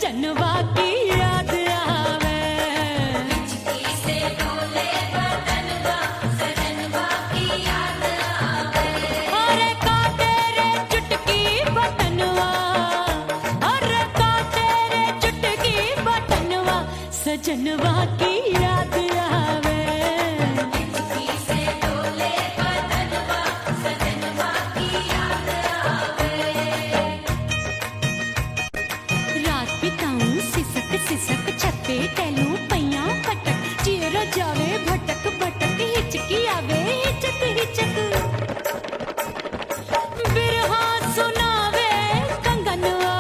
सजनवा की याद आवे। हिचकी से डोले बदनवा सजनवा की याद आवे। अरे का तेरे चुटकी बटनवा, अरे का तेरे चुटकी बटनवा सजनवा की याद आवे। हिचकी से डोले बदनवा सजनवा की याद आवे। रात बिताऊं सिसक सिसक छत पे टहलूं पैया पटक, चेहरा जावे भटक भटक हिचकी आवे हिचक हिचक। बिरहा सुनावे कंगनवा,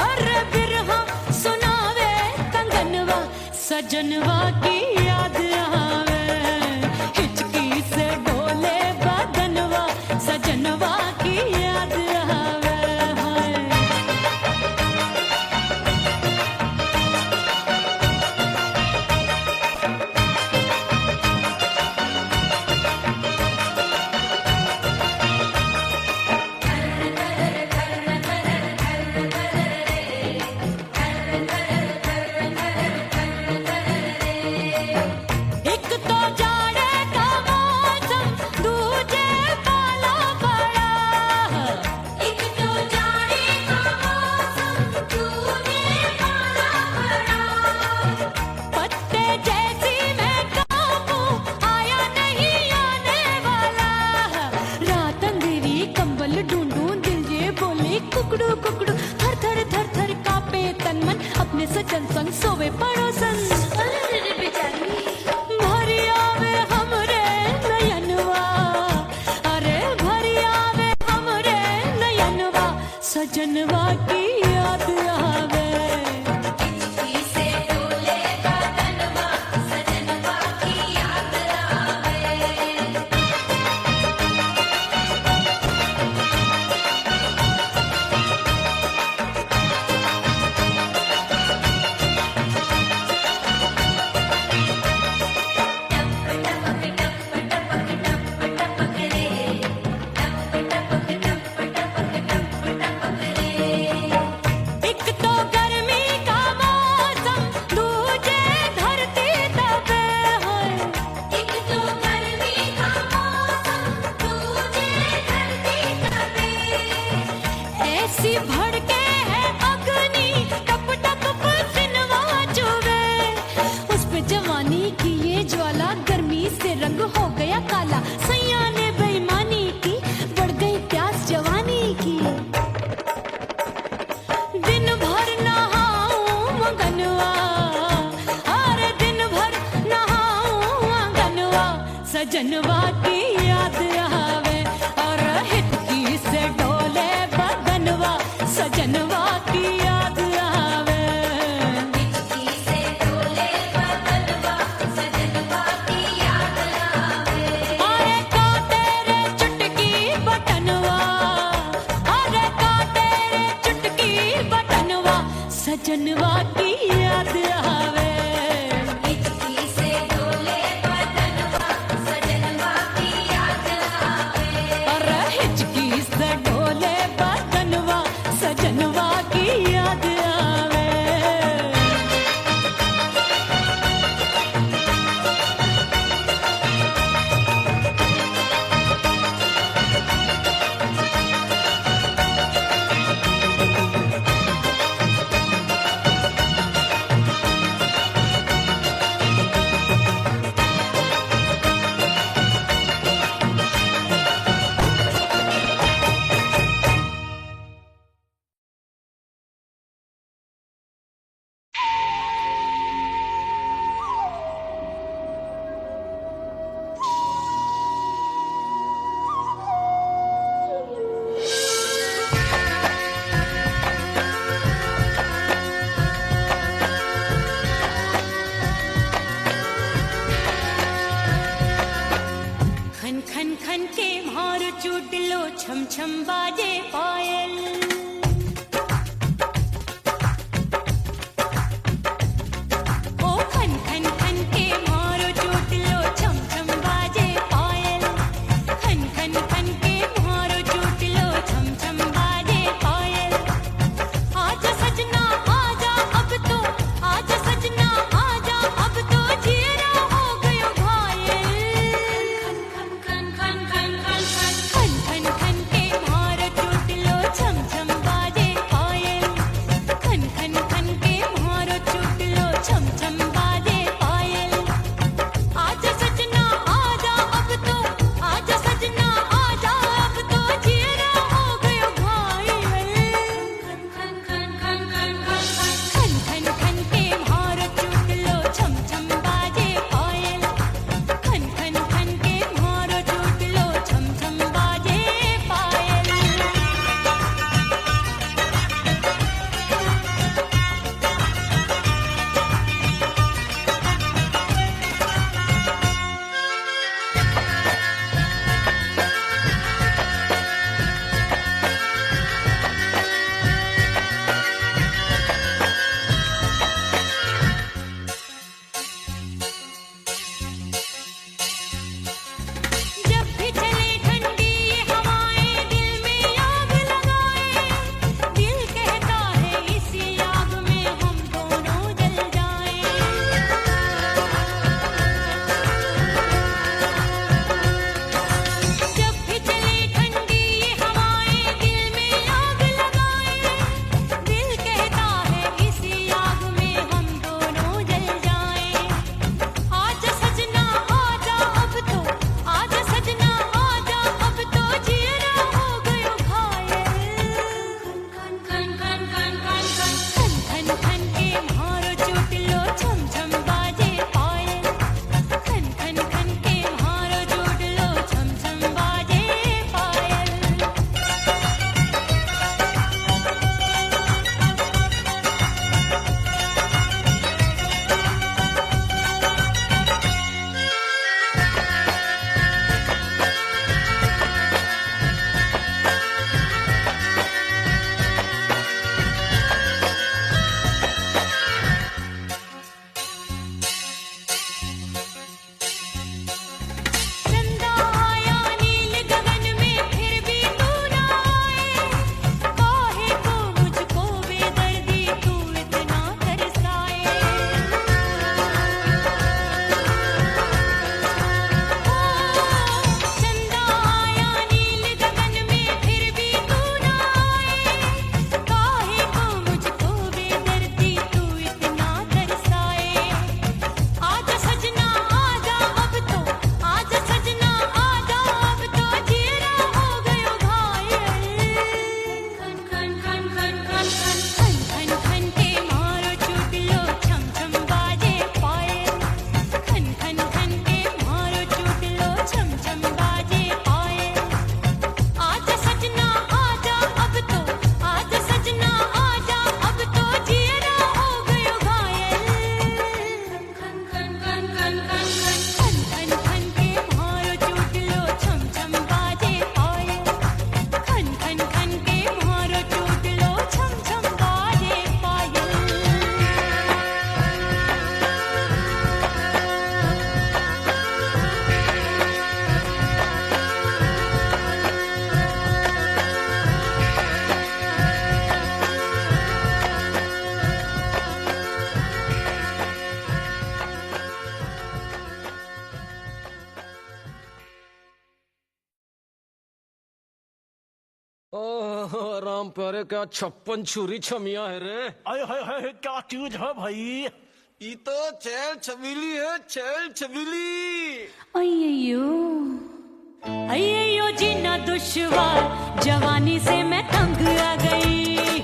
अरे बिरहा सुनावे कंगनवा सजनवा की याद आवे। हिचकी से डोले बदनवा सजनवा की याद आवे। हाय एक तो जाड़े का मौसम, दूजे पाला पड़ा। एक तो जाने का मौसम तूने पाला पड़ा। पत्ते जैसी मैं कांपूं, आया नहीं आने वाला। रात अंधेरी कंबल ढूंढूं, दिल ये बोले कुकड़ू कुकड़ू। थर थर थर थर कांपे तन मन, अपने सजन संग सोवे पड़ोसन। अरे रे बेचारी भरी आवे हमरे नयनवा, अरे भरी आवे हमरे नयनवा सजनवा की याद आवे। हिचकी से डोले बदनवा सजनवा की याद आवे। एक तो गर्मी का मौसम, दूजे धरती तपे होए। एक तो गर्मी का मौसम तुझे धरती तपे। ऐसी भड़के है अग्नि, टप टप पसीनवा चुवे। उस पे जवानी की ये ज्वाला, गर्मी से रंग हो गया काला। सैया ने बेईमानी की, बढ़ गई प्यास जवानी की। दिन भर नहाऊं मगनवा, अरे दिन भर नहाऊं आंगनवा सजनवा की याद आवे। और हिचकी से डोले बदनवा सजनवा की याद आवे। हिचकी से डोले बदनवा सजनवा की याद आवे। अरे का तेरे चुटकी बटनवा, अरे का तेरे चुटकी बटनवा सजनवा की याद आवे। हिचकी से डोले बदनवा सजनवा की याद आवे। अरे हिचकी से डोले बदनवा सजनवा की याद आवे। खन खन खन के भार चूटलो, छम छम बाजे पायल। ओ खन खन खन के भार चूटलो, छम छम बाजे पायल। खन खन खन के भार चूटलो, छम छम बाजे पायल। आजा सजना आजा ओह राम प्यारे, क्या 56 छुरी छमिया है रे। आय हाय हाय क्या चीज है भाई। ये तो चैल छबीली है, चैल छबीली। अय्यो अय्यो जीना दुश्वार, जवानी से मैं तंग आ गई।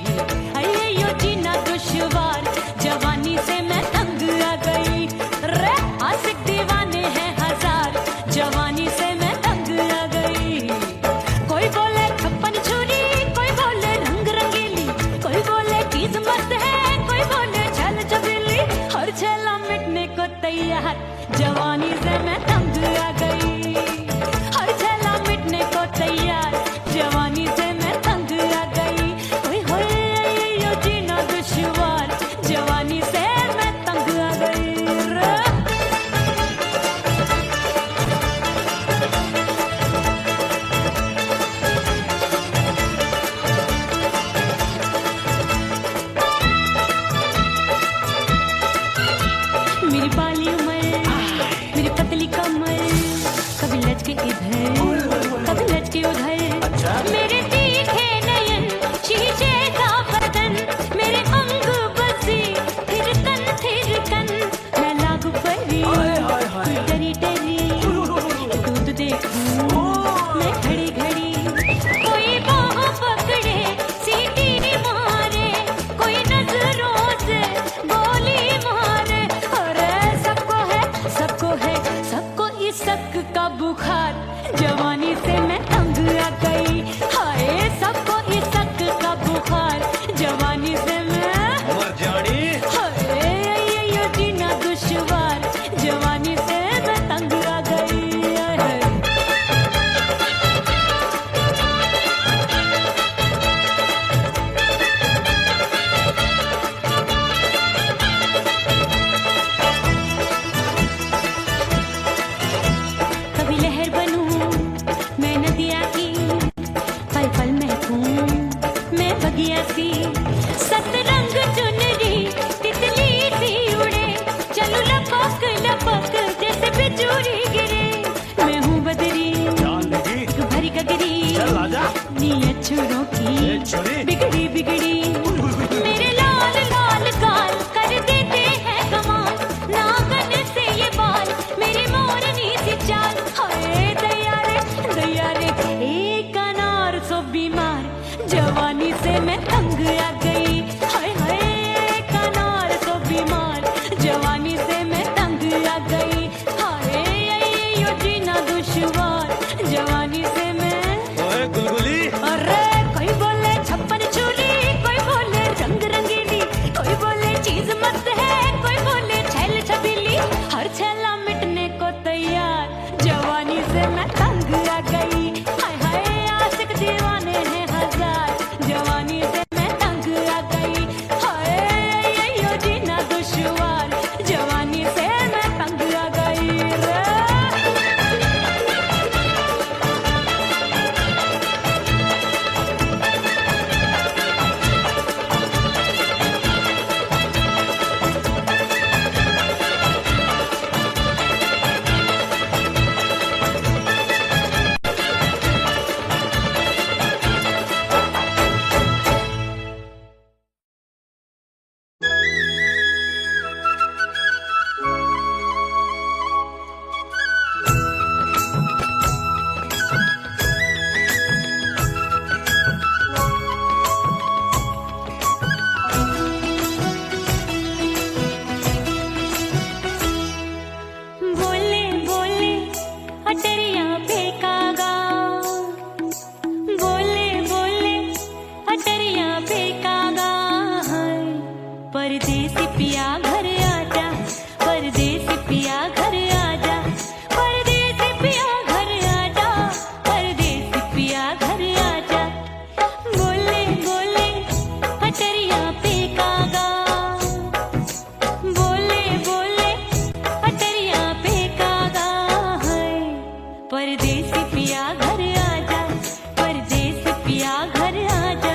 अय्यो जीना दुश्वार, जवानी से मैं तंग आ गई। रे आशिक दीवाने हैं हजार, जवानी से मैं तंग आ गई। कोई बोले 56 छुरी, कोई बोले रंग रंगीली, कोई बोले चीज मस्त है, कोई बोले छल छबीली। हर छेला मिटने को तैयार, जवानी से मैं तंग आ गई। हर छेला मिटने को तैयार, जवानी से मैं तंग आ गई। ओए होए यो जीना दुश्वार, जवानी से मैं तंग आ गई रे। मेरी बाली उमर, मेरी पतली कमर, कभी लचके इधर, कभी लचके उधर। मेरे तीखे नयन, शीशे का बदन, मेरे अंग बसी थिरकन। मैं लागू परी, तू डरी डरी, दूध देखूं मैं घड़ी घड़ी। कोई बाह पकड़े, सीटी मारे, कोई नजरों से गोली मारे। अरे सबको है, सबको इस शक का बुखार, जवानी से मैं तंग आ गई। हाय सबको इस शक का बुखार, जवानी से मैं मर जानी। हाय ये जीना दुश्वार, जवानी से मैं तंग आ गई। हाय। कभी लहर बनूं मैं नदिया की, पल पल महकूं मैं बगिया सी। सतरंग चुनरी तितली सी उड़े, चलूं लपक लपक जैसे बिजुरी गिरे। मैं हूँ बदरी, जान लगी भरी गगरी, चल आजा। नीयत छुरों की छुरी बिगड़ी बिगड़ी। मेरे लाल लाल गाल कर देते हैं कमाल, नागन से ये बाल मेरी मोरनी सी चाल। हाय दैया रे एक अनार सो बीमार, जवानी से मैं तंग आ गई। हाय हाय एक अनार सो बीमार, जवानी से मैं तंग आ गई। हाय यो जीना दुश्वार, जवानी से मैं। ओए गुलगुली। अरे कोई बोले 56 छुरी, कोई बोले रंग रंगीली, कोई बोले चीज मस्त है, कोई बोले छैल छबीली। हर छेला मिटने को तैयार, जवानी से मैं तंग आ गई। हाय हाय आशिक दीवाने हैं हजार, जवानी से मैं तंग आ गई। हाय यो जीना दुश्वार, जवानी से मैं तंग आ गई रे। बोले बोले अटरिया फेंकागा, बोले बोले अटरिया फेंकागा। परदेसी पिया घर आजा, परदेसी पिया घर आजा, परदेसी पिया घर आजा, परदेसी पिया घर आजा। बोले बोले अटरिया फेंकागा, बोले बोले अटरिया फेंकागा। परदेसी पिया घर आजा, परदेसी पिया घर आजा।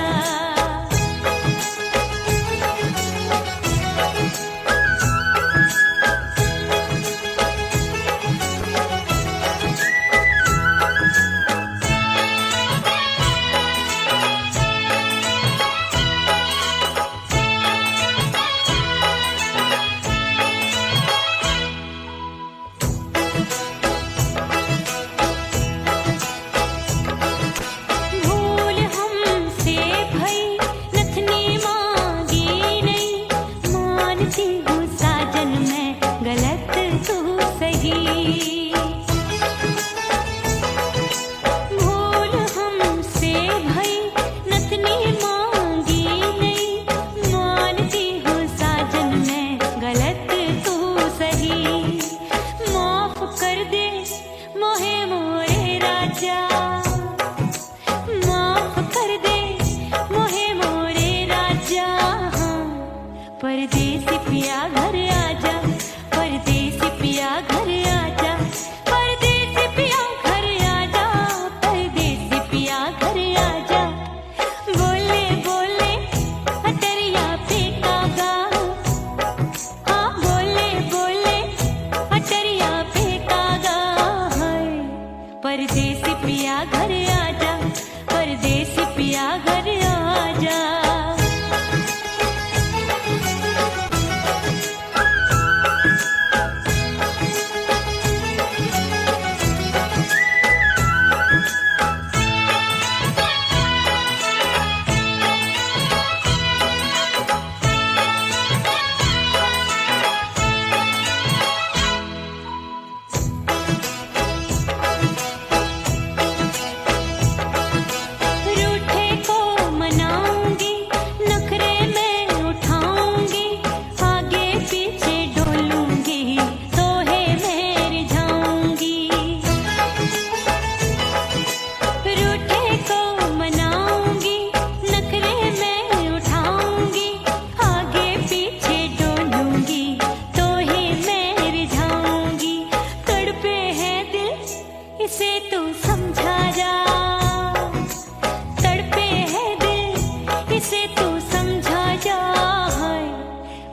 राजा माफ कर दे मोहे मोरे राजा परदेसी पिया घर आजा परदेसी पिया घर आजा परदेसी पिया घर आजा परदेसी पिया घर आजा बोले बोले अटरिया पे कागा हाँ बोले बोले अटरिया पे कागा है परदेसी पिया घर आजा परदेसी पिया घर आजा रूठे को मनाऊंगी नखरे में उठाऊंगी आगे पीछे डोलूंगी तो है मैं जाऊंगी रूठे को मनाऊंगी नखरे में उठाऊंगी आगे पीछे डोलूंगी तो है मैं जाऊंगी तड़पे है दिल इसे तू समझा जा तड़पे है दिल इसे तू समझा जा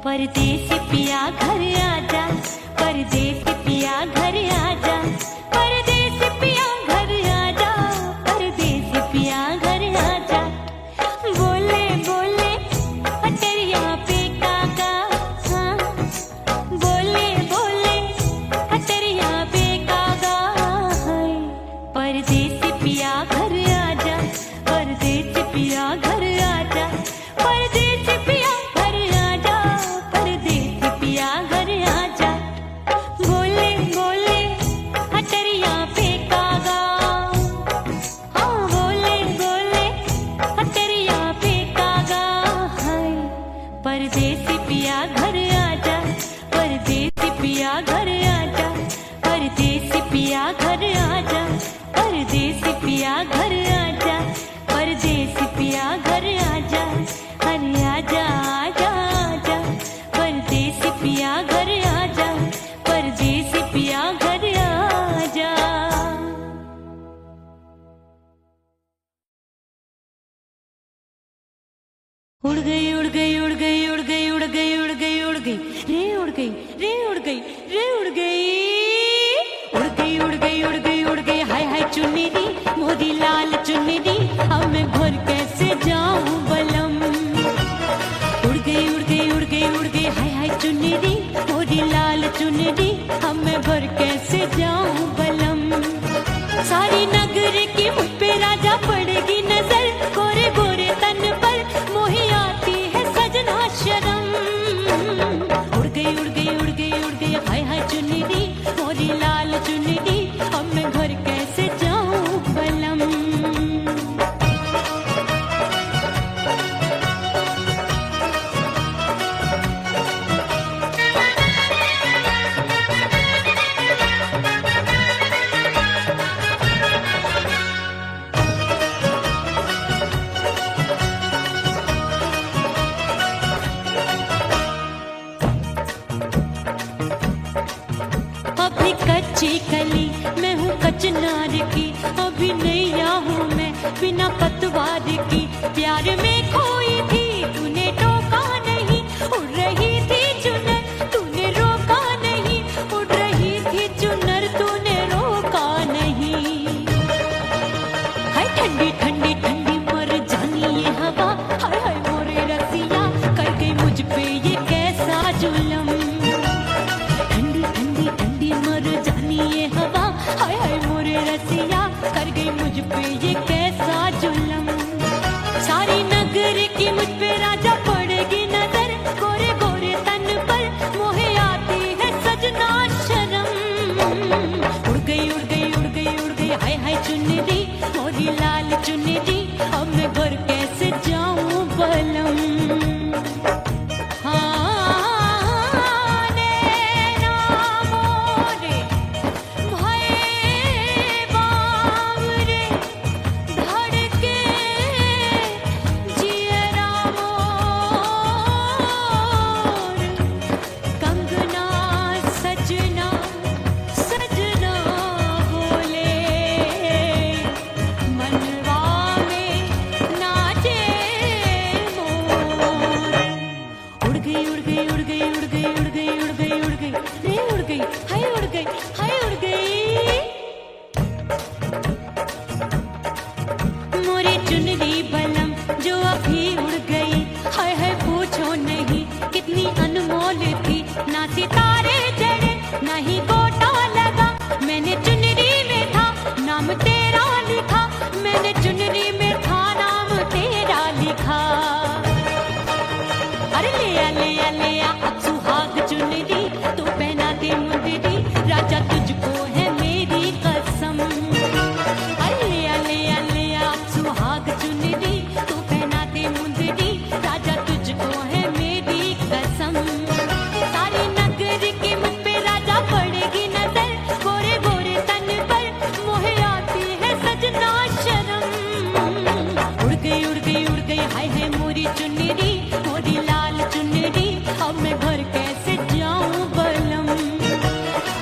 परदेसी पिया घर आजा परदेसी पिया घर आजा परदेसी पिया घर आजा परदेसी पिया घर आजा बोले बोले अटरिया पे कागा हाँ बोले बोले अटरिया पे कागा है परदेसी पिया घर आजा परदेसी पिया घर आजा परदेसी पिया घर आजा परदेसी पिया घर आजा बोले बोले अटरिया पे कागा हाँ बोले बोले अटरिया पे कागा है परदेसी पिया घर आजा परदेसी पिया घर आजा परदेसी पिया घर आजा परदेसी पिया घर आजा परदेसी पिया घर आजा अरे आजा आजा आजा परदेसी पिया घर आजा परदेसी पिया घर आजा उड़ गई उड़ गई उड़ गई उड़ गई उड़ गई उड़ गई उड़ गई रे उड़ गई रे उड़ गई रे उड़ गई उड़ गई उड़ गई उड़ गई उड़ गई हाय हाय चुन्नी दी मोदी लाल चुन्नी दी अब मैं घर कैसे जाऊं बलम उड़ गई उड़ गई उड़ गई उड़ गई हाय हाय चुन्नी दी मोदी लाल चुन्नी दी अब मैं घर कैसे जाऊं बलम सारी नगर की मुझ पे राजा पड़ेगी नजर गोरे गोरे तन पर मोही आती है सजना शर्म उड़ गई उड़ गई उड़ गई उड़ गई हाय हाय चुन्नी दी मोरी लाल चुन्नी दी अब मैं घर कैसे जाऊं बलम अभी कच्ची कली मैं हूँ कचनार की अभी नैया हूँ मैं बिना पतवार की प्यार में खोई थी तूने टोका नहीं उड़ रही थी चुनर तूने रोका नहीं उड़ रही थी चुनर तूने रोका नहीं हाय ठंडी ठंडी ठंडी मर जानी ये हवा हाय हाय मोरे रसिया कर गई मुझ पे ये कैसा जुलम ठंडी ठंडी ठंडी मर जानी ये हवा हाय हाय मोरे रसिया कर गई मुझ पे ये कैसा जुलम सारी नगर की मुझ पे राजा पड़ेगी नजर गोरे गोरे तन पर मोहे आती है सजना शर्म उड़ गई उड़ गई उड़ गई उड़ गई हाय हाय चुन्नी दी मोरी लाल चुन्नी दी अब मैं घर कैसे जाऊं बलम हाय हाय मोरी चुनरी मोरी लाल चुनरी अब मैं घर कैसे जाऊं बलम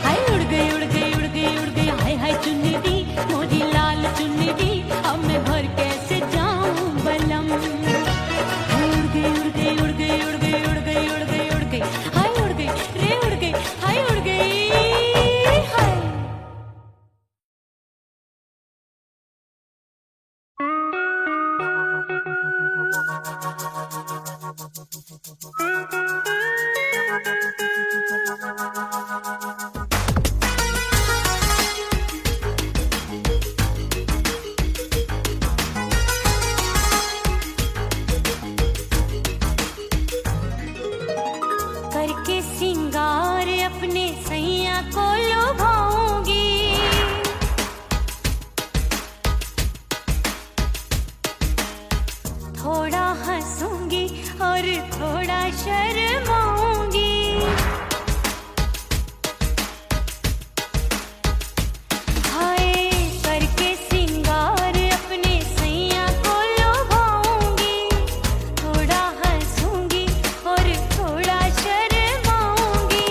हाय उड़ गई उड़ गई उड़ गई उड़ गई हाय हाय चुनरी मोरी लाल चुनरी अब मैं घर कैसे जाऊं बलम उड़ गई उड़ गई उड़ गई उड़ गई उड़ गई उड़ गई उड़ गई हाय उड़ गई रे उड़ गई हाय उड़ गई हाय करके सिंगार अपने सैया को लुभाऊंगी थोड़ा हंसूंगी और थोड़ा शर्माऊंगी हाय करके सिंगार अपने सैया को लुभाऊंगी थोड़ा हंसूंगी और थोड़ा शर्माऊंगी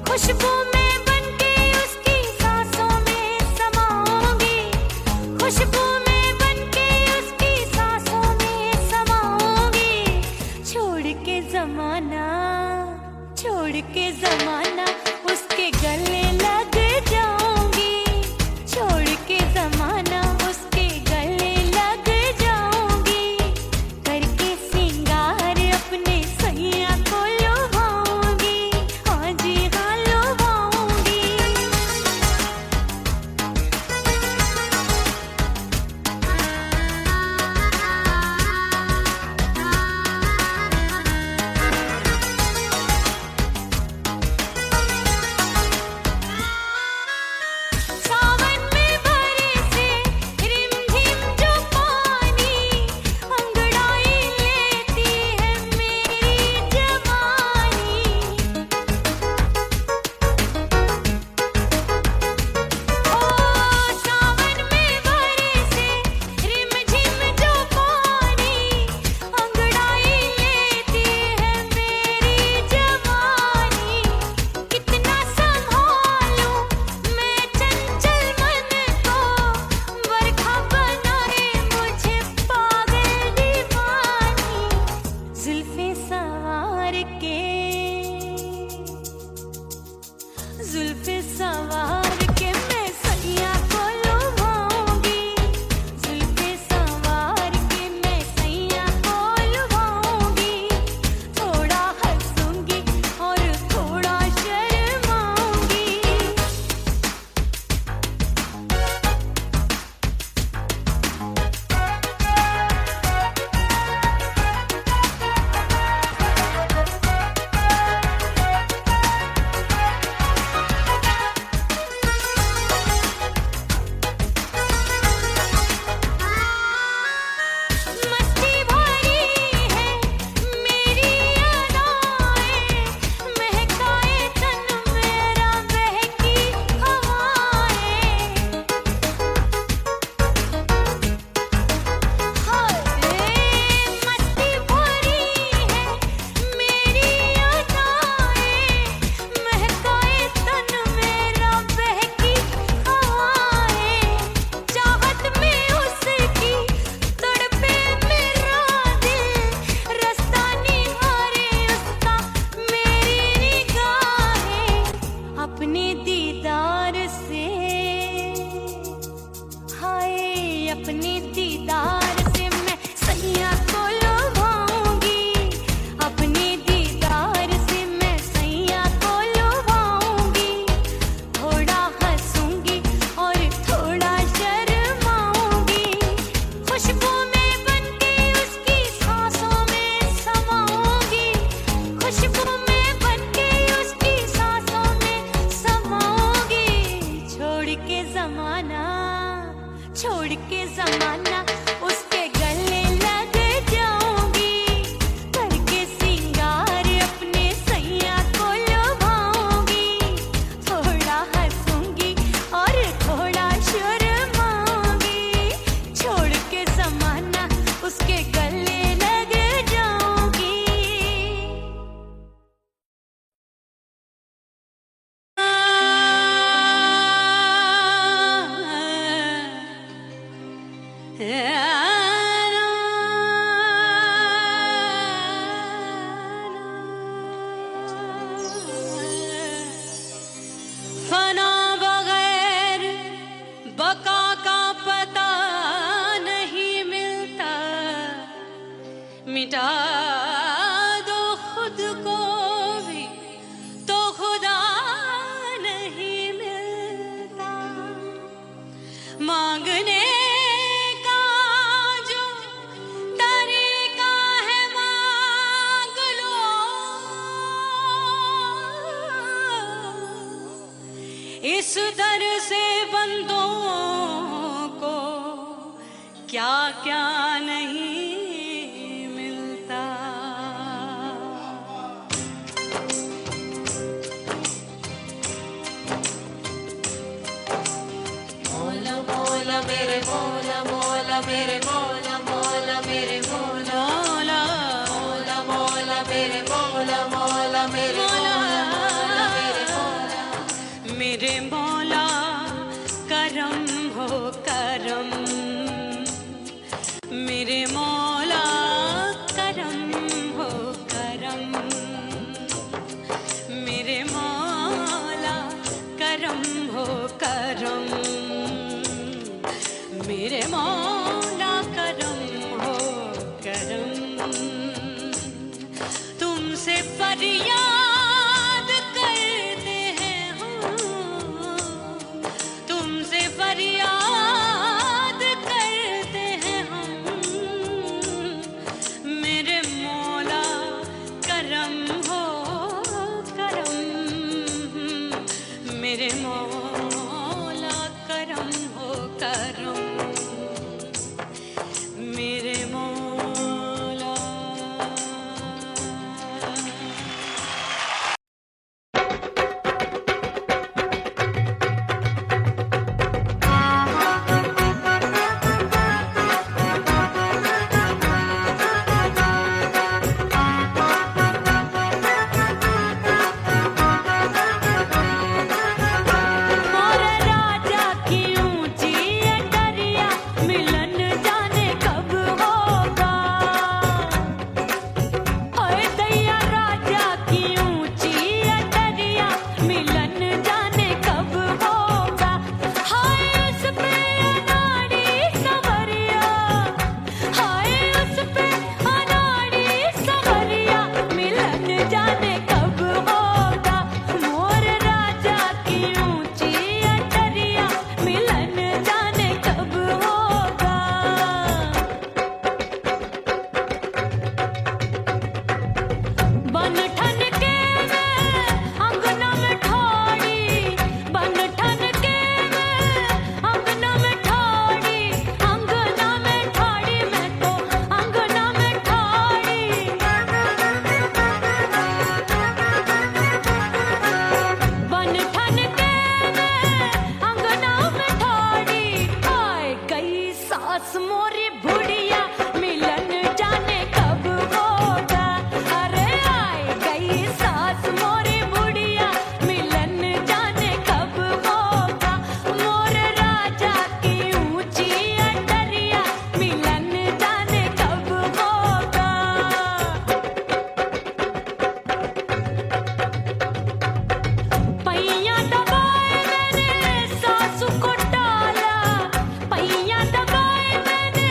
खुशबू में बनके उसकी सांसों में समाऊंगी खुशबू में बनके उसकी सांसों में समाऊंगी छोड़ के जमाना उसके गले लग जाऊंगी छोड़ के जमाना उसके गले लग जाऊंगी करके सिंगार अपने सैया को लुभाऊंगी हाँ जी हाँ लुभाऊंगी सावन में बरसे रिमझिम जो पानी अंगड़ाई लेती है मेरी जवानी ओ सावन में बरसे रिमझिम जो पानी अंगड़ाई लेती है मेरी जवानी कितना संभालूं मैं चंचल मन को बरखा बनाए मुझे पागल दीवानी जुल्फे सवार के मैं सैया को लुभाऊंगी जुल्फे सवार के मैं सैया को लुभाऊंगी थोड़ा हंसूंगी और थोड़ा शर्माऊंगी मस्ती भरी है मेरी अदाएं महकाए तन मेरा बहकी हवाएं हाय मस्ती भरी है मेरी अदाएं महकाए तन मेरा बहकी हवाएं चाहत में उसकी तड़पे मेरा दिल रास्ता निहारे उसका मेरी निगाहें अपने दीदार से हाय अपने दीदार से मैं सैया को लुभाऊंगी अपने दीदार से मैं सैया को लुभाऊंगी थोड़ा हंसूंगी और थोड़ा शर्माऊंगी खुशबू में बनके उसकी सांसों में समाऊंगी खुशबू में बनके उसकी सांसों में समाऊंगी छोड़ के जमाना उसके गले लग जाऊंगी करके सिंगार अपने सैया को लुभाऊंगी थोड़ा हंसूंगी और थोड़ा शर्माऊंगी छोड़ के जमाना उसके गले फना बगैर बका का पता नहीं मिलता, मिटा दो खुद को भी तो खुदा नहीं मिलता। मांगने का जो तरीका है मांग लो, इस दर से बंदों को क्या क्या नहीं मिलता। मौला मौला मेरे मौला मौला मेरे मौला मौला मेरे मौला मौला मौला मौला मेरे मौला मौला मेरे मौला मौला मेरे मौला मेरे मौला करम हो करम, मेरे मौला करम हो करम, मेरे मौला करम हो करम, मेरे मौला करम हो करम। तुमसे फरियाद करते हैं हम, तुमसे फरियाद करते हैं हम, मेरे मौला करम हो करम, मेरे मौला करम हो करम, मेरे मौला। मोर राजा की ऊंची अटरिया, मिलन जाने कब होगा। ओए दैया राजा की ऊंची अटरिया, मिलन जाने कब होगा। हाय उस पे अनाड़ी सवरिया, हाय उस पे अनाड़ी सवरिया, मिलन जाने कब होगा। मोर राजा की ऊंची अटरिया, मिलन जाने कब होगा। बन ठन के मैं अंगना में ठाड़ी, बन ठन के मैं अंगना में ठाड़ी, अंगना में ठाड़ी, मैं तो अंगना में ठाड़ी। बन ठन के मैं अंगना में ठाड़ी, आए गई सास मोरी बुढ़िया, मिलन जाने कब होगा। अरे आए गई सास मोरी बुढ़िया, मिलन जाने कब होगा। मोर राजा की ऊंची अटरिया, मिलन जाने कब होगा। पैया दबाए मैंने सासू को टाला, पैया दबाए मैंने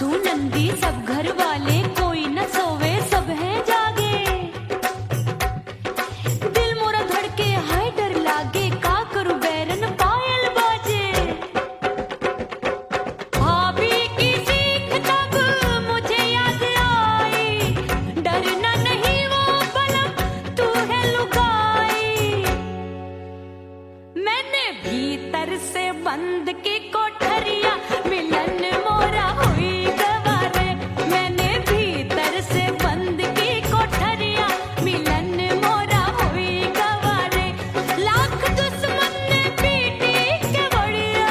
सासू नंदी सब घर वाले, कोई न सोवे सब हैं जागे। दिल मोरा धड़के हाय डर लागे, का करूं बैरन पायल बाजे। भाभी की सीख तब मुझे याद आई, डरना नहीं वो बलम तू है लुगाई। मैंने भीतर से बंद की कोठरिया, मिलन मोरा हुई गवारे। मैंने भीतर से बंद की कोठरिया, मिलन मोरा हुई गवारे। लाख दुश्मन ने पीटी के बढ़िया,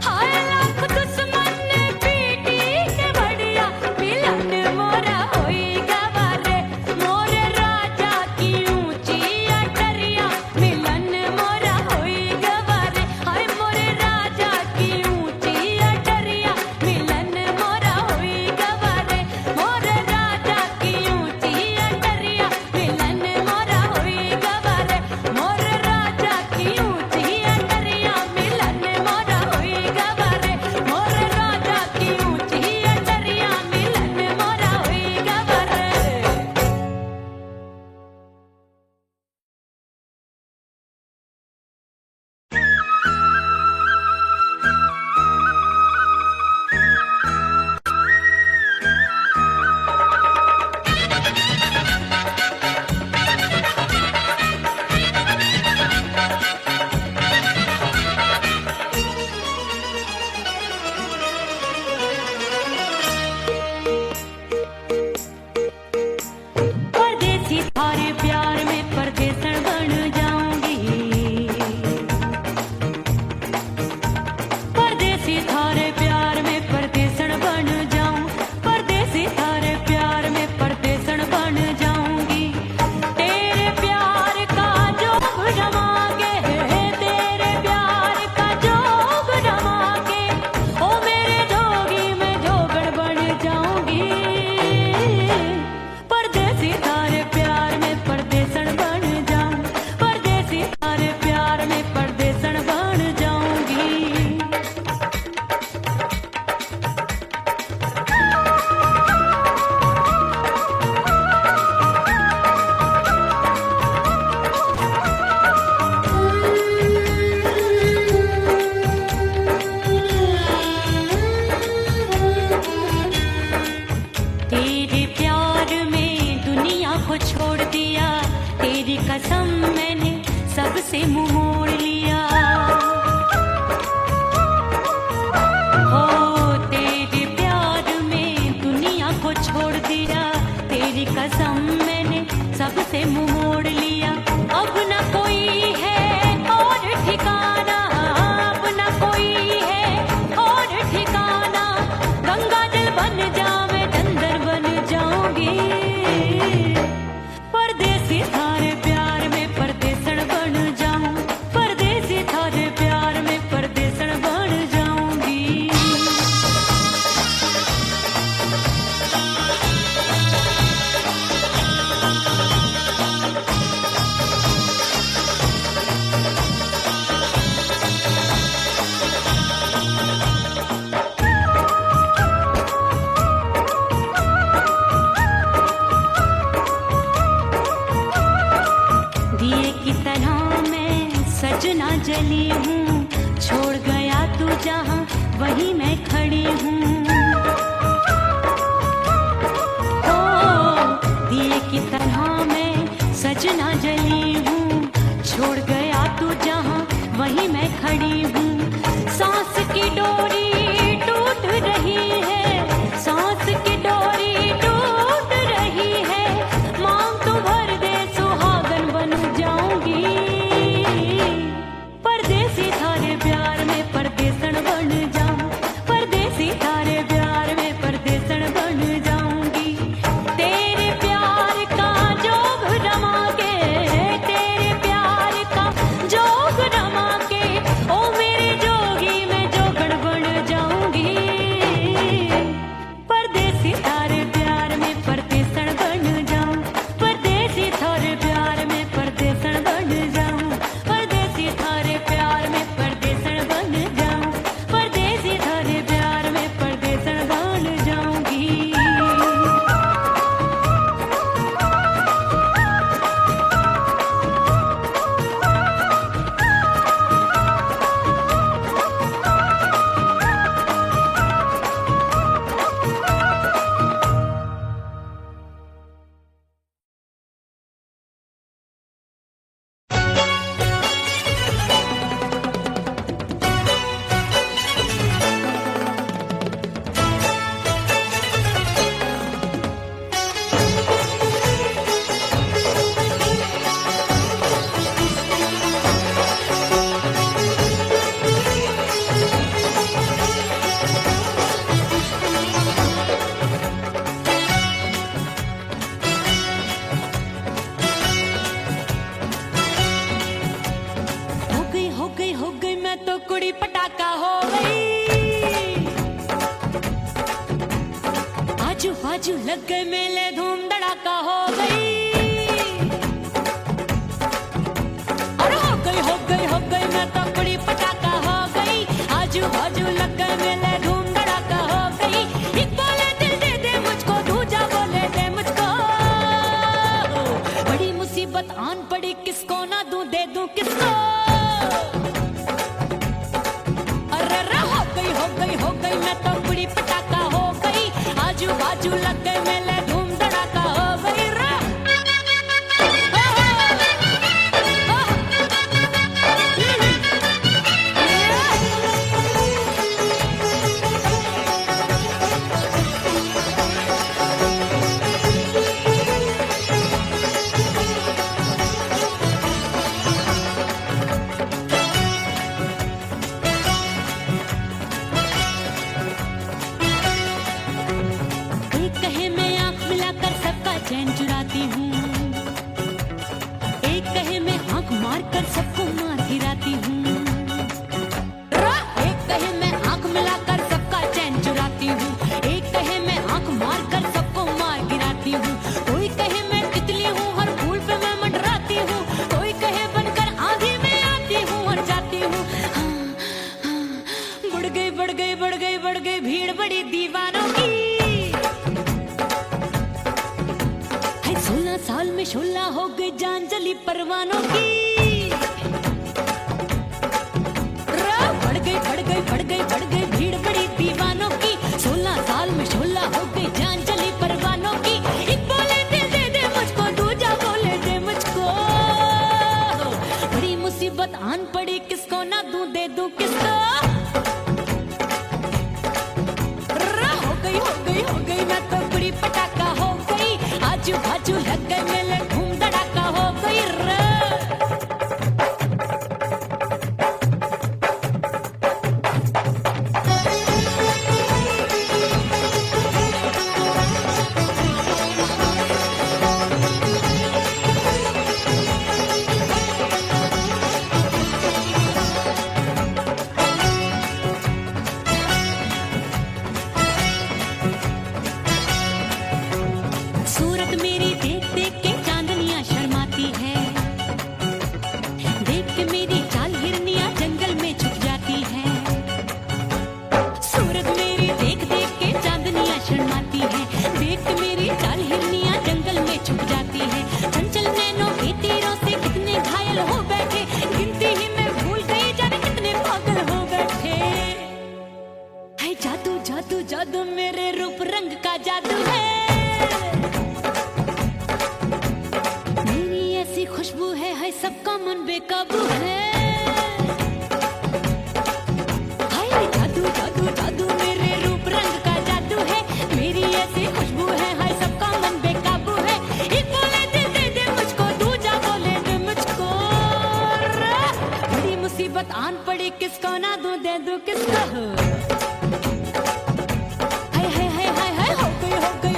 हाय लाख दुश्मन ने पीटी के बढ़िया, मिलन मोरा हुई गवारे। मोरे राजा की ऊंची अटरिया, मिलन मोरा हुई गवारे। हाय मोरे राजा की ऊंची अटरिया, मिलन मोरा हुई गवारे। मोरे राजा की ऊंची अटरिया, मिलन मोरा हुई गवारे। मोरे राजा की ऊंची अटरिया, मिलन मोरा हुई गवारे। मोरे राजा की ऊंची अटरिया, मिलन मोरा हुई गवारे। परदेसी थारे प्यार में परदेसन बन जाऊंगी। परदेसी थारे प्यार में परदेसन बन जाऊं। परदेसी थारे प्यार में परदेसन बन जाऊंगी। तेरे प्यार का जोग जमा के, तेरे प्यार का जोग जमा के, ओ मेरे जोगी में जोगड़ बन जाऊंगी। परदेसी थारे प्यार में परदेसन बन जाऊं। परदेसी थारे प्यार में परदेसन बन जाऊंगी। तेरे प्यार में दुनिया को छोड़ दिया, तेरी कसम मैंने सबसे मुंह मोड़ लिया। हो तेरे प्यार में दुनिया को छोड़ दिया, तेरी कसम मैंने सबसे मुंह मोड़ लिया। अब न कोई है और ठिकाना, अब न कोई है और ठिकाना। गंगा जल बन जावे, चंदन बन जाऊंगी। परदेसी थारे प्यार में परदेसन बन जाऊं। परदेसी थारे प्यार में परदेसन बन जाऊंगी। दिए की तरह मैं सजना जली हूँ, छोड़ गया तू जहाँ वहीं मैं खड़ी हूँ। ओ दिए की तरह मैं सजना जली हूँ, छोड़ गया तू जहाँ वहीं मैं खड़ी हूँ। सांस की डोरी टूट रही है, सांस की डोरी टूट रही है। मांग तो भर दे, सुहागन बन जाऊंगी। परदेसी थारे प्यार में परदेसन बन जाऊं। परदेसी थारे प्यार में परदेसन बन जाऊंगी। तेरे प्यार का जोग रमा के, तेरे प्यार का जोग रमा के, ओ मेरे जोगी में जोगड़ बन बाजू लग गए मेले, धूम धड़ाका हो गई। अरे हो गई मैं तो बड़ी पटाखा हो गई। आजू बाजू लग गए मेले, धूम धड़ाका हो गई। एक बोले दिल दे दे मुझको, दूजा बोले दे मुझको। बड़ी मुसीबत आन पड़ी, किसको ना दूं दे दूं किसको। अरे हो गई मैं तो बड़ी पटाखा हो गई। आजू बाजू लग गए मेले, धूम धड़ाका हो गई रे। एक कहे मैं आंख मिलाकर सबका चैन चुराती हूँ, एक कहे मैं आंख मारकर सबको मार गिराती हूँ। एक कहे मैं आंख मिलाकर सबका चैन चुराती हूँ, एक कहे मैं आंख मारकर सबको मार गिराती हूँ। कोई कहे मैं तितली हूँ, हर फूल पे मैं मंडराती हूँ। कोई कहे बनकर आंधी में आती हूँ और जाती हूँ। बढ़ गई भीड़ बड़ी दीवानों की। 16 साल में शोला हो गई, जान जली परवानों की। बढ़ गई भीड़ बड़ी दीवानों की। 16 साल में शोला हो गई, जान जली परवानों की। एक बोले दिल दे दे मुझको, दूजा बोले दे मुझको। बड़ी मुसीबत आन पड़ी, किसको ना दूं दे दूं किसको। हो गई मैं तो बड़ी पटाखा हो गई। आजू बाजू लग गए मेले, धूम धड़ाका हो गई रे। सूरत मेरी देख देख के चांदनियां शर्माती है। देख के मेरी चाल हिरनियां जंगल में छुप जाती है। सूरत मेरी देख देख के चांदनियां शर्माती है। देख के मेरी चाल हिरनियां जंगल में छुप जाती है। चंचल नैनों के तीरों से कितने घायल हो बैठे, गिनती ही मैं भूल गई जाने कितने पागल हो बैठे। है जादू जादू जादू मेरे रूप रंग का जादू है। खुशबू है सबका मन बेकाबू है। हाय जादू जादू जादू मेरे रूप रंग का जादू है। मेरी ऐसी खुशबू है, हाय सबका मन बेकाबू है। एक बोले दिल दे दे मुझको, दूजा बोले दे मुझको। बड़ी मुसीबत आन पड़ी, किसको ना दूं दे दूं किसको।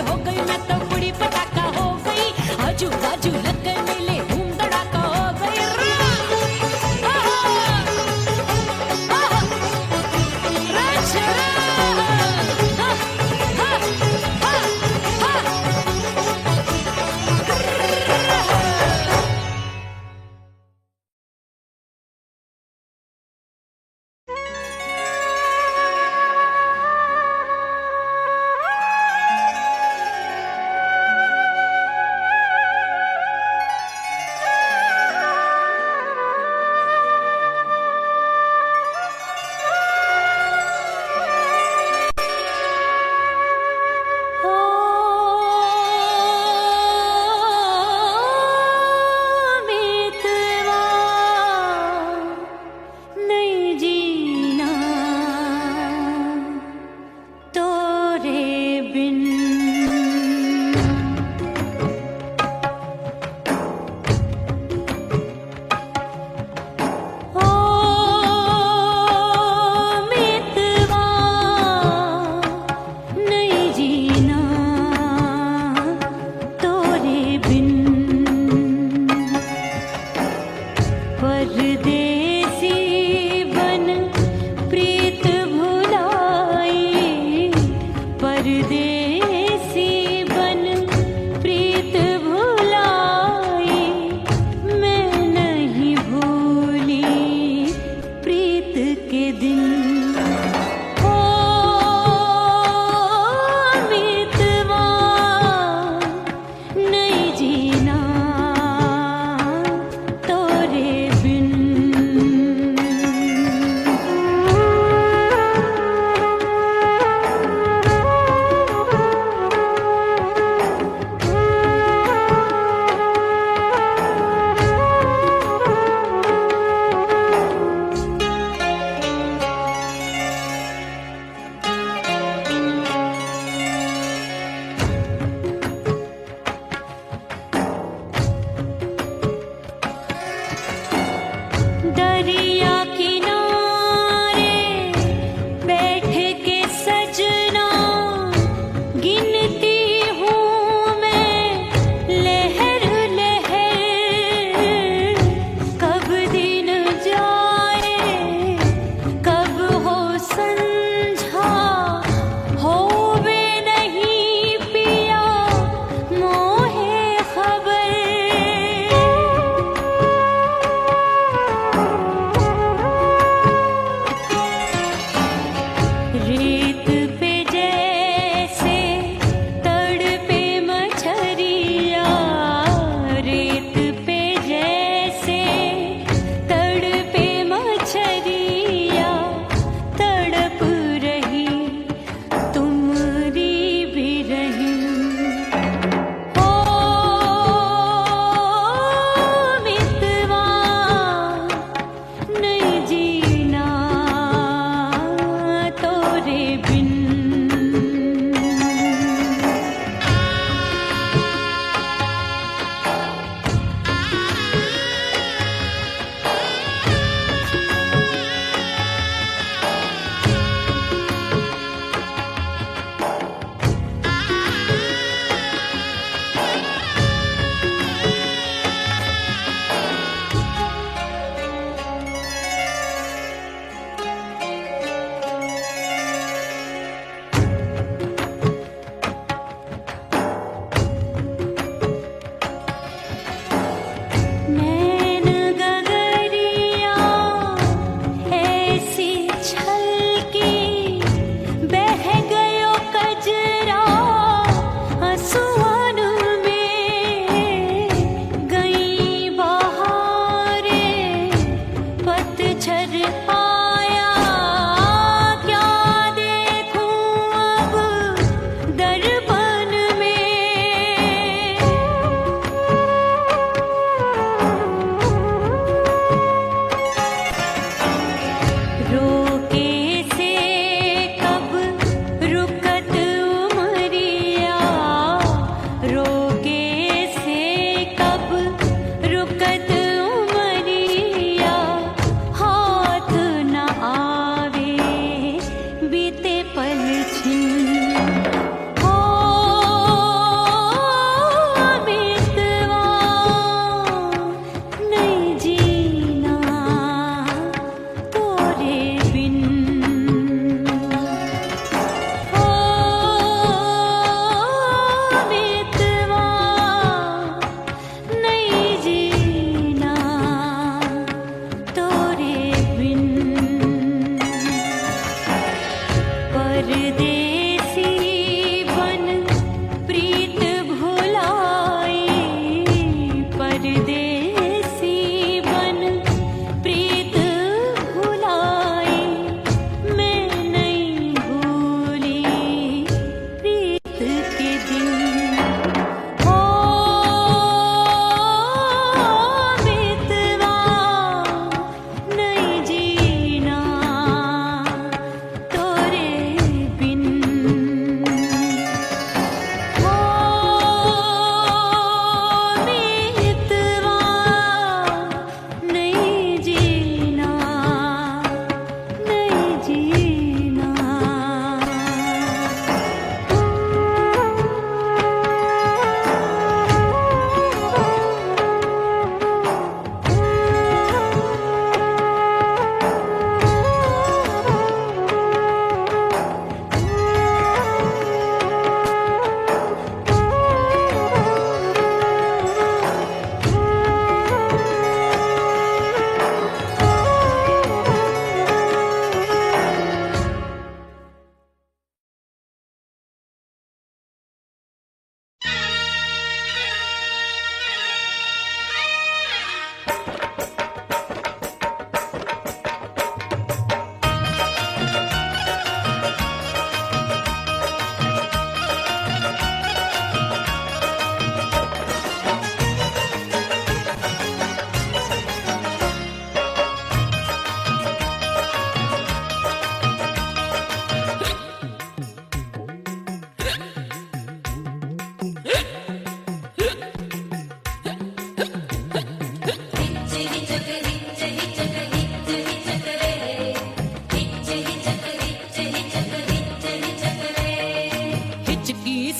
हो गई मैं तो बड़ी पटाखा हो गई। आजू बाजू लग गए मेले, धूम धड़ाका हो गई रे।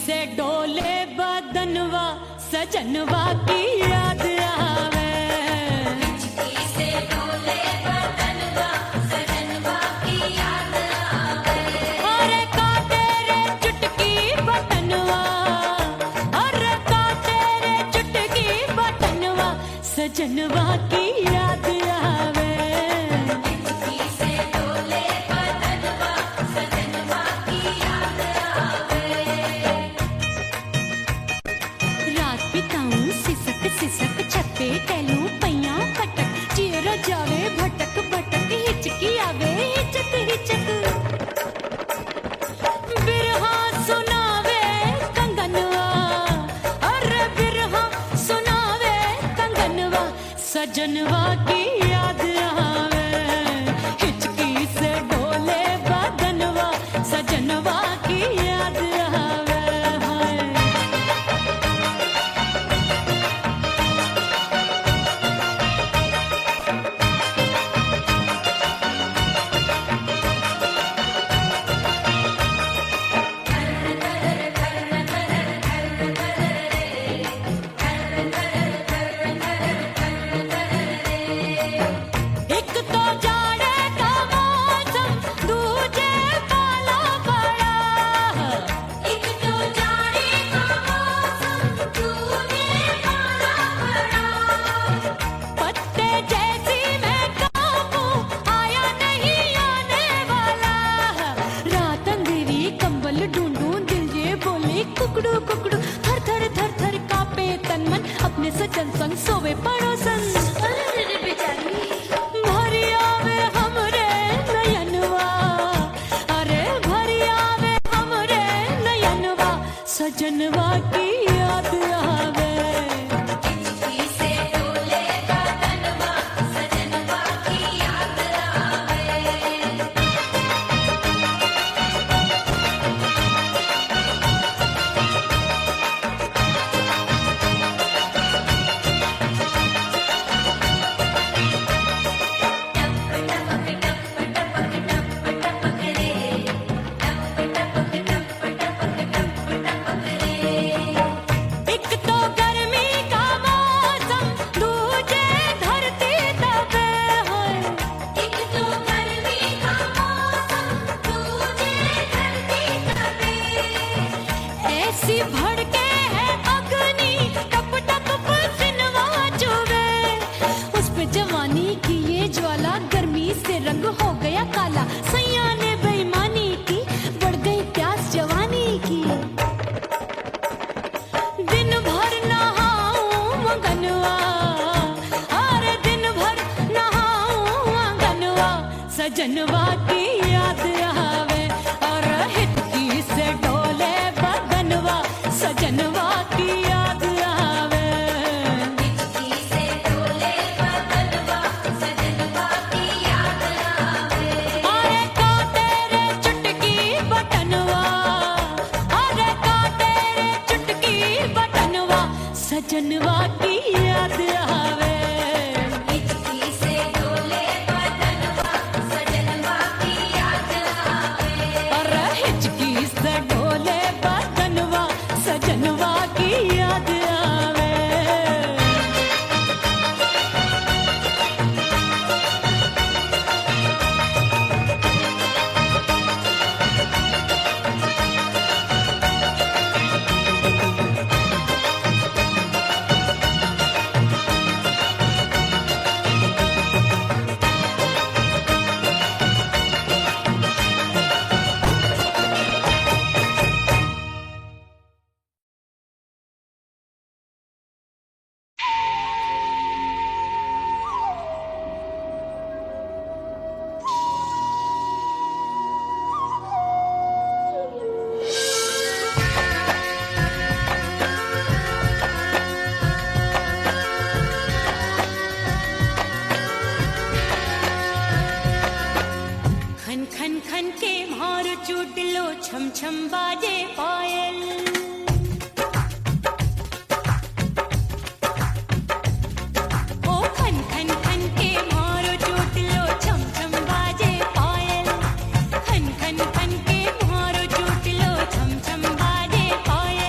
से डोले बदनवा सजनवा की याद आवे हिचकी से डोले बदनवा सजनवा की याद आवे अरे का तेरे चुटकी बटनवा अरे का तेरे चुटकी बटनवा सजनवा की याद आवे हिचकी से डोले बदनवा सजनवा की याद आवे रात बिताऊं सिसक सिसक छत पे टहलूं पैया पटक चेहरा जावे भटक भटक हिचकी आवे हिचक हिचक बिरहा सुनावे कंगनवा अरे बिरहा सुनावे कंगनवा सजनवा की याद आवे हिचकी से डोले बदनवा सजनवा की याद आवे हाय एक तो जाड़े का मौसम दूजे पाला पड़ा एक तो जाने का मौसम तूने पाला पड़ा पत्ते जैसी मैं काबू आया नहीं आने वाला रात अंधेरी कंबल ढूंढूं दिल ये बोले कुकड़ू कुकड़ू थर थर थर थर कांपे तन मन अपने सजन संग सोवे पड़ोसन अरे बेचारी भरी आवे हमरे नयनवा अरे भरी आवे हमरे नयनवा सजनवा की याद आवे हिचकी से डोले बदनवा सजनवा की याद आवे एक तो गर्मी का मौसम दूजे धरती तपे होए एक तो गर्मी का मौसम तुझे धरती तपे ऐसी भड़के है अग्नि टप टप पसीनवा चुवे उस पे जवानी की ये ज्वाला गर्मी से रंग हो गया काला सैया ने बेईमानी की बढ़ गई प्यास जवानी की दिन भर नहाऊं मगनवा अरे दिन भर नहाऊं आंगनवा सजनवा की याद आवे और हिचकी से डोले बदनवा सजनवा की याद आवे हिचकी से डोले बदनवा सजनवा की याद आवे अरे का तेरे चुटकी बटनवा अरे का तेरे चुटकी बटनवा सजनवा की याद आवे हिचकी से डोले बदनवा सजनवा की याद आवे अरे हिचकी से डोले बदनवा सजनवा की याद आवे खन खन खन के मार चुटलो छम छम बाजे पायल ओ खन खन खन के मारो चुटलो छम छम बाजे पायल खन खन खन के मारो चुटलो छम छम बाजे पायल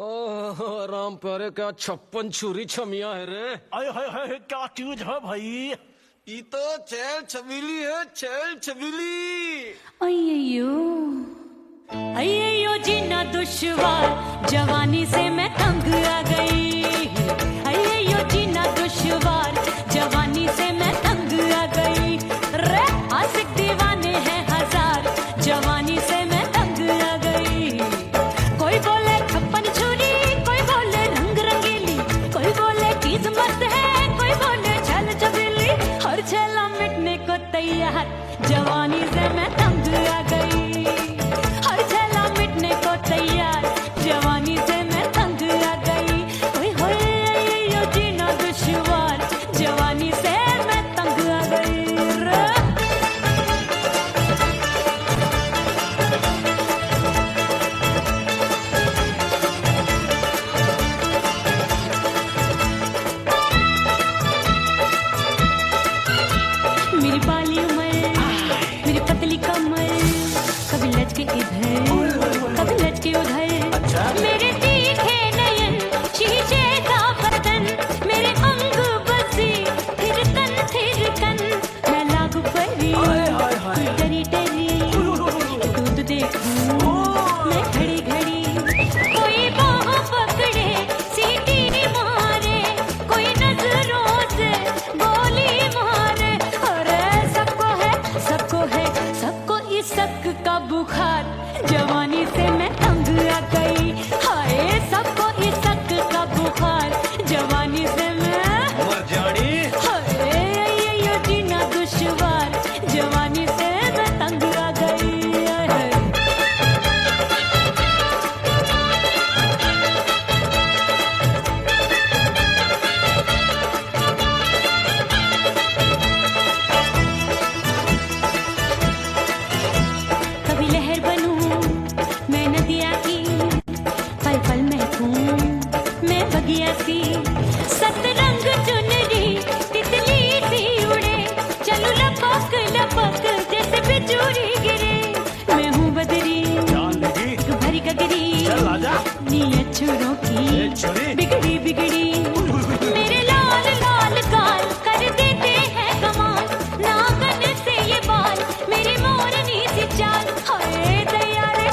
ओह राम प्यारे क्या 56 छुरी छमिया है रे। आय हाय हाय क्या चीज है भाई। ये तो चैल छबीली है, चैल छबीली। अय्यो अय्यो जीना दुश्वार, जवानी से मैं तंग आ गई। अय्यो जीना दुश्वार, जवानी से मैं तंग आ गई। रे आशिक दीवाने हैं हजार, जवानी से मैं तंग आ गई। कोई बोले 56 छुरी, कोई बोले रंग रंगीली, कोई बोले चीज मस्त है, कोई बोले छल छबीली। हर छला मिटने को तैयार, जवानी से मैं तंग आ गई। हर छला मिटने को तैयार, जवानी से मैं तंग आ गई। ओए होए यो जीना दुश्वार, जवानी से मैं तंग आ गई रे। मेरी बाली उम्र, मेरी पतली कमर, कभी लचके इधर कभी लचके उधर। मेरे तीखे नयन, शीशे का बदन, मेरे अंग बसी थिरकन। मैं लागू परी डरी डरी, दूध देखूं मैं घड़ी घड़ी। कोई बाह पकड़े सीटी मारे, कोई नजरों से गोली मारे। अरे सबको इसक का बुखार, जवानी से मैं तंग आ गई। हाय सबको इसक का बुखार, जवानी से मैं मर जानी। हाय यो जीना दुश्वार, जवानी से मैं तंग आ गई। हाय। कभी लहर बनूं मैं नदिया की, पल पल महकूं मैं बगिया सी। सतरंग चुनरी तितली सी उड़े, चलूं लपक लपक जैसे बिजुरी गिरे। मैं हूँ बदरी जान लगी। भरी गगरी, चल आजा। नीयत छुरों ए की छुरी। बिगड़ी बिगड़ी। मेरे लाल लाल गाल कर देते हैं कमाल, नागन से ये बाल मेरी मोरनी सी चाल। हाय दैया रे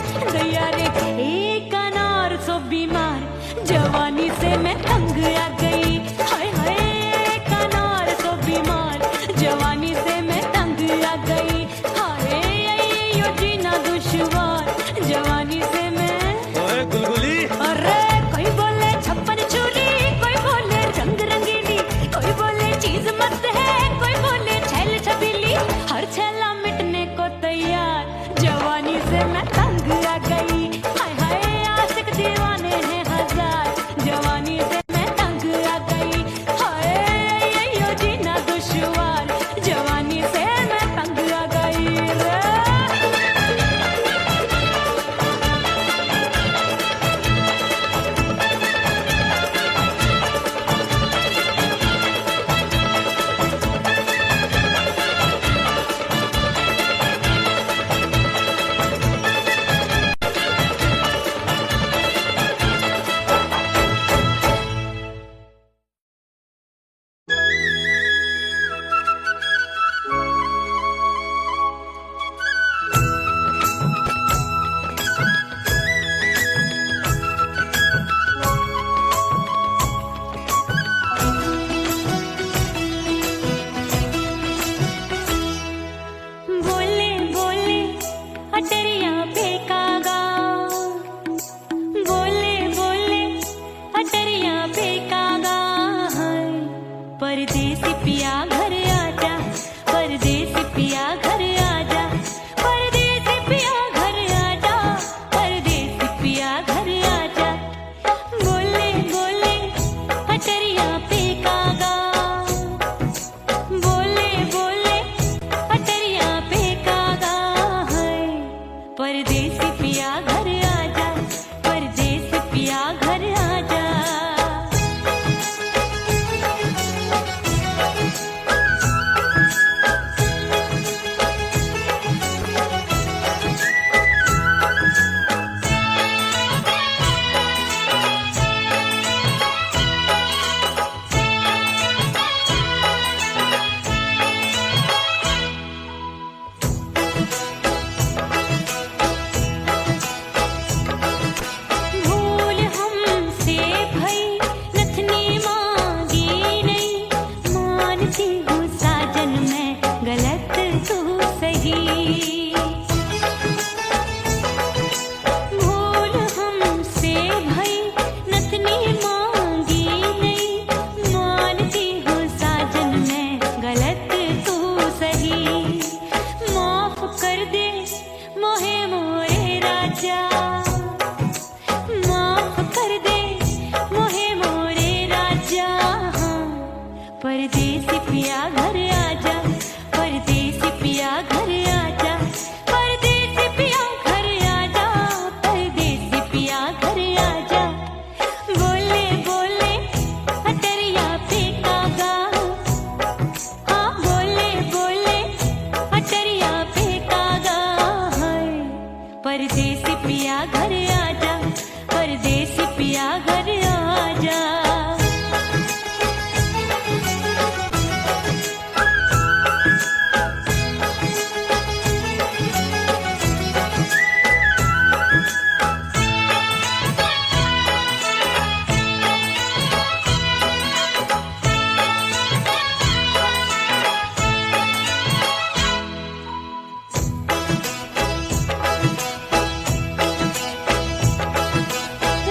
एक अनार सो बीमार, जवानी से मैं तंग आ गई। हाय हाय एक अनार सो बीमार, जवानी से मैं तंग आ गई। हाय यो जीना दुश्वार, जवानी से मैं। ओए गुलगुली। अरे कोई बोले 56 छुरी, कोई बोले रंग रंगीली, कोई बोले चीज मस्त है, कोई बोले छैल छबीली। हर छला मिटने को तैयार, जवानी से मैं तंग आ गई। हाय हाय आशिक दीवाने हैं हजार, जवानी से मैं तंग आ गई। हाय यो जीना दुश्वार, जवानी से मैं तंग आ गई रे। बोले बोले अटरिया फेंकागा, बोले बोले अटरिया फेंकागा। हाय परदेसी पिया घर आजा, परदेसी पिया घर आजा, परदेसी पिया घर आजा, परदेसी पिया घर आजा। बोले बोले अटरिया फेंकागा, बोले बोले अटरिया फेंकागा। है परदेसी पिया घर आजा, परदेसी पिया घर आजा। पिया घर आजा।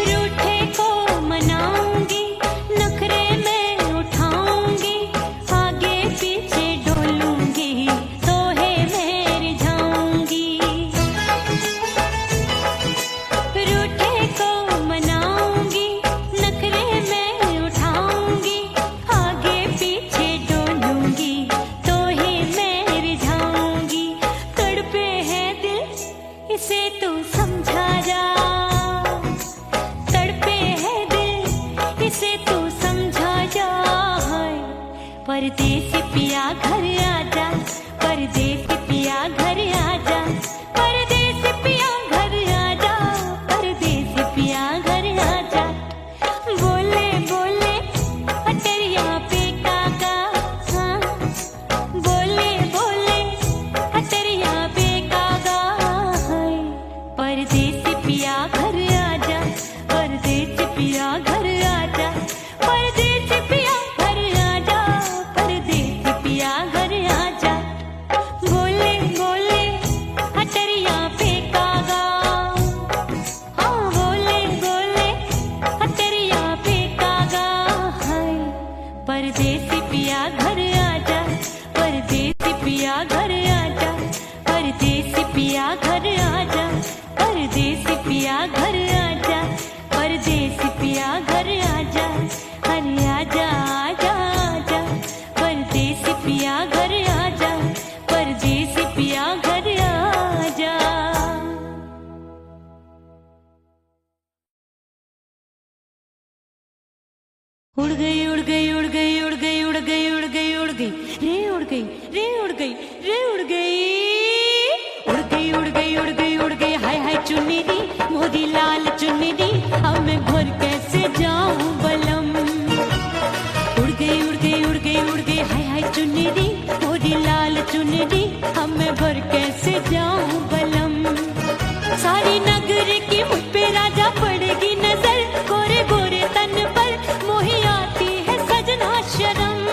रूठे को मनाऊंगी, नखरे में उठाऊंगी, आगे पीछे डोलूंगी, तोहे में रिझाऊंगी। रूठे को मनाऊंगी, नखरे में उठाऊंगी, आगे पीछे डोलूंगी, तोहे में रिझाऊंगी। तड़पे है दिल इसे तू समझा जा, तड़पे है दिल इसे तू समझा जा। हाय परदेसी पिया घर आजा, परदेसी पिया घर आजा, परदेसी पिया घर आजा, परदेसी पिया घर आजा। बोले बोले अटरिया पे काका, हाँ बोले बोले अटरिया पे काका। हाय परदेसी पिया घर आजा, परदेसी पिया घर आजा, परदेसी पिया घर आजा, परदेसी पिया घर आजा। बोले बोले अटरिया पे कागा, हाँ बोले बोले अटरिया पे कागा। हाय परदेसी पिया घर आजा, परदेसी पिया घर आजा, परदेसी पिया घर आजा, परदेसी पिया घर आजा, परदेसी पिया घर आजा। अरे आजा आजा आजा, परदेसी पिया घर आजा, परदेसी पिया घर आजा। उड़ गई उड़ गई उड़ गई उड़ गई उड़ गई उड़ गई उड़ गई रे उड़ गई रे उड़ गई रे उड़ गई उड़ गई उड़ गई उड़ गई उड़ गई। हाय हाय चुन्नी दी मोदी लाल चुन्नी दी, अब मैं घर कैसे जाऊं बलम। उड़ गई उड़ गई उड़ गई उड़ गई हाय हाय चुन्नी दी मोदी लाल चुन्नी दी, अब मैं घर कैसे जाऊं बलम। सारी नगर की मुझ पे राजा पड़ेगी नजर, गोरे गोरे तन पर मोही आती है सजना शर्म।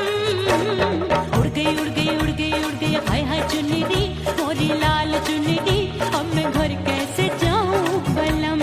उड़ गई उड़ गई उड़ गई उड़ गई हाय हाय चुन्नी दी मोरी लाल चुन्नी दी, अब मैं घर कैसे जाऊं बलम।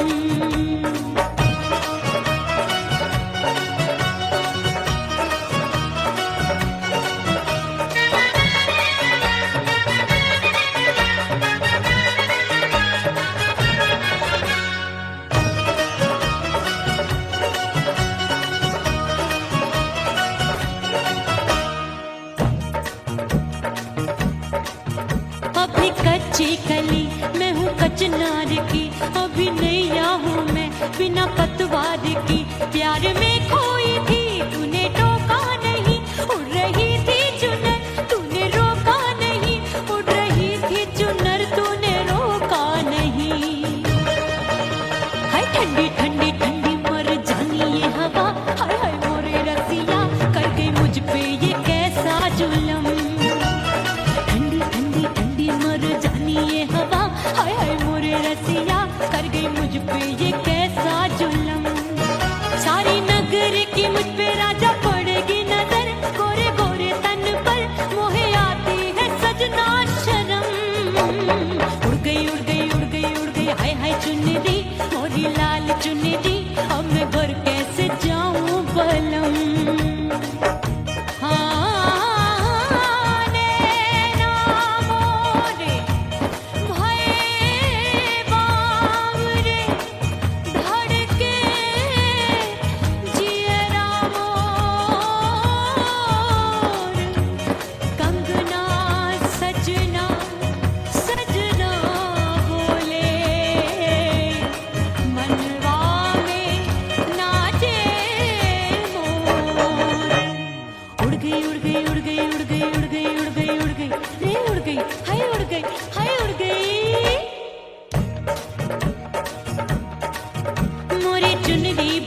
अभी कच्ची कली मैं हूँ कचनार की, अभी नैया हूँ मैं बिना पतवार की। प्यार में खोई थी तूने टोका नहीं, उड़ रही थी चुनर तूने रोका नहीं, उड़ रही थी चुनर तूने रोका नहीं। हाय ठंडी ठंडी ठंडी मर जानी ये हवा, हाय हाय मोरे रसिया कर गई मुझ पे ये कैसा जुलम। ठंडी ठंडी ठंडी मर जानी ये हवा, हाय हाय मोरे रसिया कर गई मुझ पे ये कैसा जुलम। सारी नगर मेरी